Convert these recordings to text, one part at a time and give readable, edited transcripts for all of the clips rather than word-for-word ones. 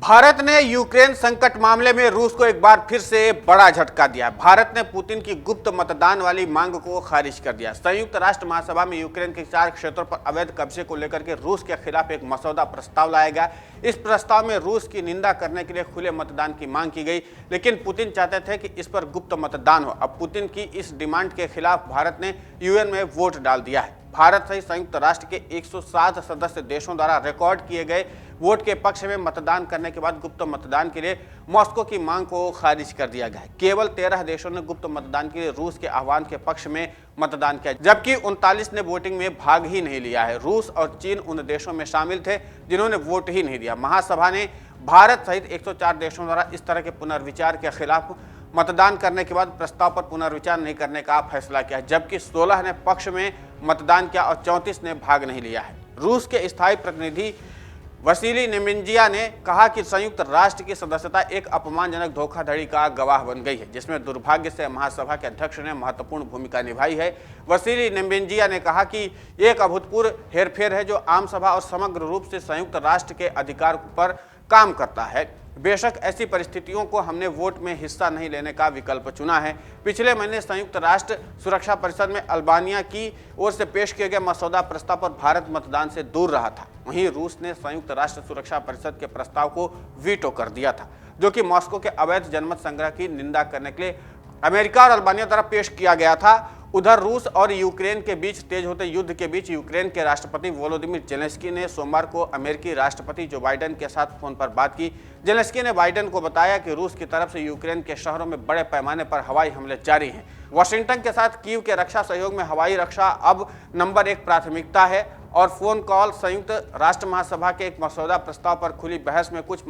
भारत ने यूक्रेन संकट मामले में रूस को एक बार फिर से बड़ा झटका दिया। भारत ने पुतिन की गुप्त मतदान वाली मांग को खारिज कर दिया। संयुक्त राष्ट्र महासभा में यूक्रेन के 4 क्षेत्रों पर अवैध कब्जे को लेकर के रूस के खिलाफ एक मसौदा प्रस्ताव लाया गया। इस प्रस्ताव में रूस की निंदा करने के लिए खुले मतदान की मांग की गई, लेकिन पुतिन चाहते थे कि इस पर गुप्त मतदान हो। अब पुतिन की इस डिमांड के खिलाफ भारत ने यूएन में वोट डाल दिया है। भारत सहित संयुक्त राष्ट्र के 107 सदस्य देशों द्वारा रिकॉर्ड किए गए वोट के पक्ष में मतदान करने के बाद गुप्त मतदान के लिए मॉस्को की मांग को खारिज कर दिया गया है। केवल 13 देशों ने गुप्त मतदान के लिए रूस के आह्वान के पक्ष में मतदान किया, जबकि 39 ने वोटिंग में भाग ही नहीं लिया है। रूस और चीन उन देशों में शामिल थे जिन्होंने वोट ही नहीं दिया। महासभा ने भारत सहित 104 देशों द्वारा इस तरह के पुनर्विचार के खिलाफ मतदान करने के बाद प्रस्ताव पर पुनर्विचार नहीं करने का फैसला किया, जबकि 16 ने पक्ष में मतदान किया और 34 ने भाग नहीं लिया है। रूस के स्थायी प्रतिनिधि वसीली नेमेंजिया ने कहा कि संयुक्त राष्ट्र की सदस्यता एक अपमानजनक धोखाधड़ी का गवाह बन गई है, जिसमें दुर्भाग्य से महासभा के अध्यक्ष ने महत्वपूर्ण भूमिका निभाई है। वसीली नेमेंजिया ने कहा कि एक अभूतपूर्व हेरफेर है जो आम सभा और समग्र रूप से संयुक्त राष्ट्र के अधिकार पर काम करता है। बेशक ऐसी परिस्थितियों को हमने वोट में हिस्सा नहीं लेने का विकल्प चुना है। पिछले महीने संयुक्त राष्ट्र सुरक्षा परिषद में अल्बानिया की ओर से पेश किए गए मसौदा प्रस्ताव पर भारत मतदान से दूर रहा था। वहीं रूस ने संयुक्त राष्ट्र सुरक्षा परिषद के प्रस्ताव को वीटो कर दिया था, जो कि मॉस्को के अवैध जनमत संग्रह की निंदा करने के लिए अमेरिका और अल्बानिया द्वारा पेश किया गया था। उधर रूस और यूक्रेन के बीच तेज होते युद्ध के बीच यूक्रेन के राष्ट्रपति वोलोदिमीर जेलेंस्की ने सोमवार को अमेरिकी राष्ट्रपति जो बाइडेन के साथ फोन पर बात की। जेलेंस्की ने बाइडेन को बताया कि रूस की तरफ से यूक्रेन के शहरों में बड़े पैमाने पर हवाई हमले जारी हैं। वाशिंगटन के साथ कीव के रक्षा सहयोग में हवाई रक्षा अब नंबर 1 प्राथमिकता है। और फोन कॉल संयुक्त राष्ट्र महासभा के एक मसौदा प्रस्ताव पर खुली बहस में कुछ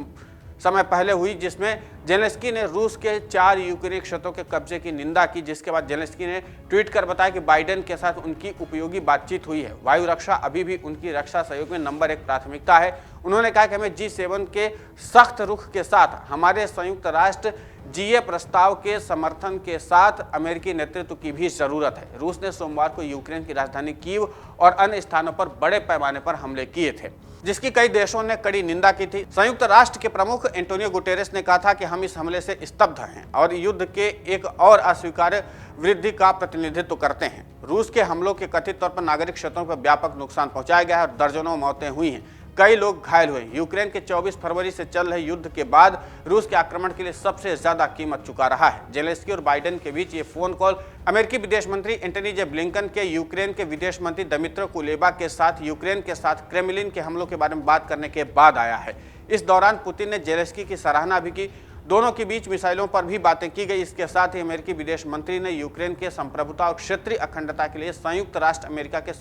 समय पहले हुई, जिसमें जेलेंस्की ने रूस के 4 यूक्रेनी क्षेत्रों के कब्जे की निंदा की, जिसके बाद जेलेंस्की ने ट्वीट कर बताया कि बाइडेन के साथ उनकी उपयोगी बातचीत हुई है। वायु रक्षा अभी भी उनकी रक्षा सहयोग में नंबर 1 प्राथमिकता है। उन्होंने कहा कि हमें G7 के सख्त रुख के साथ हमारे संयुक्त राष्ट्र जीए प्रस्ताव के समर्थन के साथ अमेरिकी नेतृत्व की भी जरूरत है। रूस ने सोमवार को यूक्रेन की राजधानी कीव और अन्य स्थानों पर बड़े पैमाने पर हमले किए थे, जिसकी कई देशों ने कड़ी निंदा की थी। संयुक्त राष्ट्र के प्रमुख एंटोनियो गुटेरेस ने कहा था कि हम इस हमले से स्तब्ध हैं और युद्ध के एक और अस्वीकार्य वृद्धि का प्रतिनिधित्व करते हैं। रूस के हमलों के कथित तौर पर नागरिक क्षेत्रों पर व्यापक नुकसान पहुंचाया गया है और दर्जनों मौतें हुई हैं, कई लोग घायल हुए। यूक्रेन के 24 फरवरी से चल रहे युद्ध के बाद रूस के आक्रमण के लिए सबसे ज्यादा कीमत चुका रहा है। जेलेंस्की और बाइडेन के बीच ये फोन कॉल अमेरिकी विदेश मंत्री एंटनी जे ब्लिंकन के यूक्रेन के विदेश मंत्री दमित्रो कुलेबा के साथ यूक्रेन के साथ क्रेमलिन के हमलों के बारे में बात करने के बाद आया है। इस दौरान पुतिन ने जेलेंस्की की सराहना भी की। दोनों के बीच मिसाइलों पर भी बातें की गई। इसके साथ ही अमेरिकी विदेश मंत्री ने यूक्रेन के संप्रभुता और क्षेत्रीय अखंडता के लिए संयुक्त राष्ट्र अमेरिका के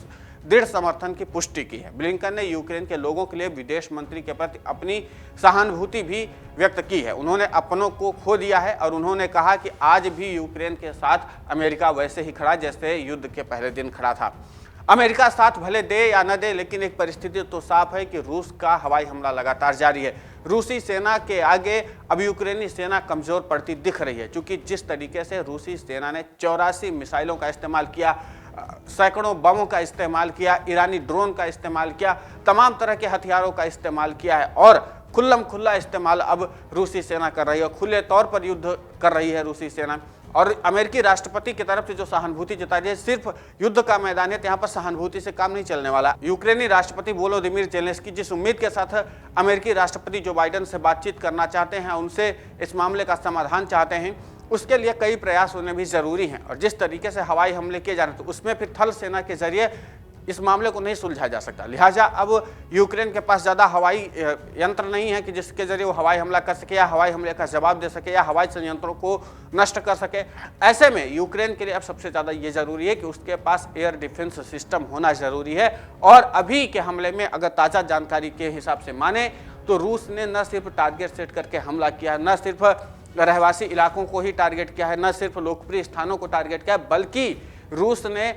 दृढ़ समर्थन की पुष्टि की है। ब्लिंकन ने यूक्रेन के लोगों के लिए विदेश मंत्री के प्रति अपनी सहानुभूति भी व्यक्त की है। उन्होंने अपनों को खो दिया है और उन्होंने कहा कि आज भी यूक्रेन के साथ अमेरिका वैसे ही खड़ा जैसे युद्ध के पहले दिन खड़ा था। अमेरिका साथ भले दे या न दे, लेकिन एक परिस्थिति तो साफ है कि रूस का हवाई हमला लगातार जारी है। रूसी सेना के आगे अब यूक्रेनी सेना कमजोर पड़ती दिख रही है, क्योंकि जिस तरीके से रूसी सेना ने 84 मिसाइलों का इस्तेमाल किया, सैकड़ों बमों का इस्तेमाल किया, ईरानी ड्रोन का इस्तेमाल किया, तमाम तरह के हथियारों का इस्तेमाल किया है और खुल्लम खुल्ला इस्तेमाल अब रूसी सेना कर रही है। खुले तौर पर युद्ध कर रही है रूसी सेना। और अमेरिकी राष्ट्रपति की तरफ से जो सहानुभूति जताई है, सिर्फ युद्ध का मैदान है, यहाँ पर सहानुभूति से काम नहीं चलने वाला। यूक्रेनी राष्ट्रपति वोलोदिमीर जेलेंस्की जिस उम्मीद के साथ अमेरिकी राष्ट्रपति जो बाइडेन से बातचीत करना चाहते हैं, उनसे इस मामले का समाधान चाहते हैं, उसके लिए कई प्रयास होने भी जरूरी हैं। और जिस तरीके से हवाई हमले किए जा रहे हैं, तो उसमें फिर थल सेना के जरिए इस मामले को नहीं सुलझाया जा सकता। लिहाजा अब यूक्रेन के पास ज़्यादा हवाई यंत्र नहीं है कि जिसके जरिए वो हवाई हमला कर सके या हवाई हमले का जवाब दे सके या हवाई संयंत्रों को नष्ट कर सके। ऐसे में यूक्रेन के लिए अब सबसे ज़्यादा ये ज़रूरी है कि उसके पास एयर डिफेंस सिस्टम होना ज़रूरी है। और अभी के हमले में अगर ताज़ा जानकारी के हिसाब से माने तो रूस ने न सिर्फ टारगेट सेट करके हमला किया, न सिर्फ रहवासी इलाकों को ही टारगेट किया है, न सिर्फ लोकप्रिय स्थानों को टारगेट किया, बल्कि रूस ने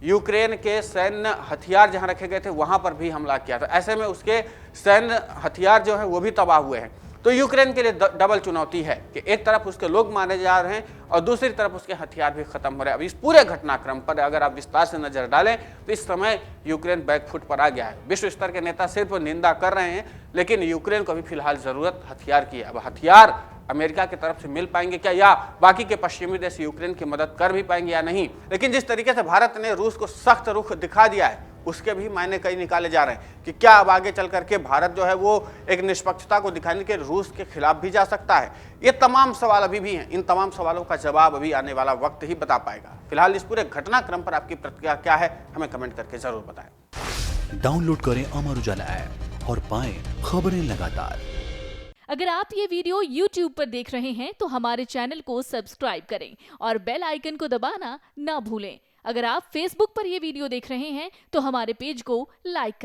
यूक्रेन के सैन्य हथियार जहां रखे गए थे वहां पर भी हमला किया था। ऐसे में उसके सैन्य हथियार जो है वो भी तबाह हुए हैं। तो यूक्रेन के लिए डबल चुनौती है कि एक तरफ उसके लोग मारे जा रहे हैं और दूसरी तरफ उसके हथियार भी खत्म हो रहे हैं। अब इस पूरे घटनाक्रम पर अगर आप विस्तार से नजर डालें तो इस समय यूक्रेन बैकफुट पर आ गया है। विश्व स्तर के नेता सिर्फ निंदा कर रहे हैं, लेकिन यूक्रेन को भी फिलहाल जरूरत हथियार की है। अब हथियार अमेरिका की तरफ से मिल पाएंगे क्या, या बाकी के पश्चिमी देश यूक्रेन की मदद कर भी पाएंगे या नहीं। लेकिन जिस तरीके से भारत ने रूस को सख्त रुख दिखा दिया है, उसके भी मायने कई निकाले जा रहे हैं कि क्या अब आगे चल करके भारत जो है वो एक निष्पक्षता को दिखाने के रूस के खिलाफ भी जा सकता है। ये तमाम सवाल अभी भी हैं। इन तमाम सवालों का जवाब अभी आने वाला वक्त ही बता पाएगा। फिलहाल इस पूरे घटनाक्रम पर आपकी प्रतिक्रिया क्या है, हमें कमेंट करके जरूर बताएं। डाउनलोड करें अमर उजाला ऐप और पाएं खबरें लगातार। अगर आप ये वीडियो YouTube पर देख रहे हैं तो हमारे चैनल को सब्सक्राइब करें और बेल आइकन को दबाना ना भूलें। अगर आप Facebook पर ये वीडियो देख रहे हैं तो हमारे पेज को लाइक करें।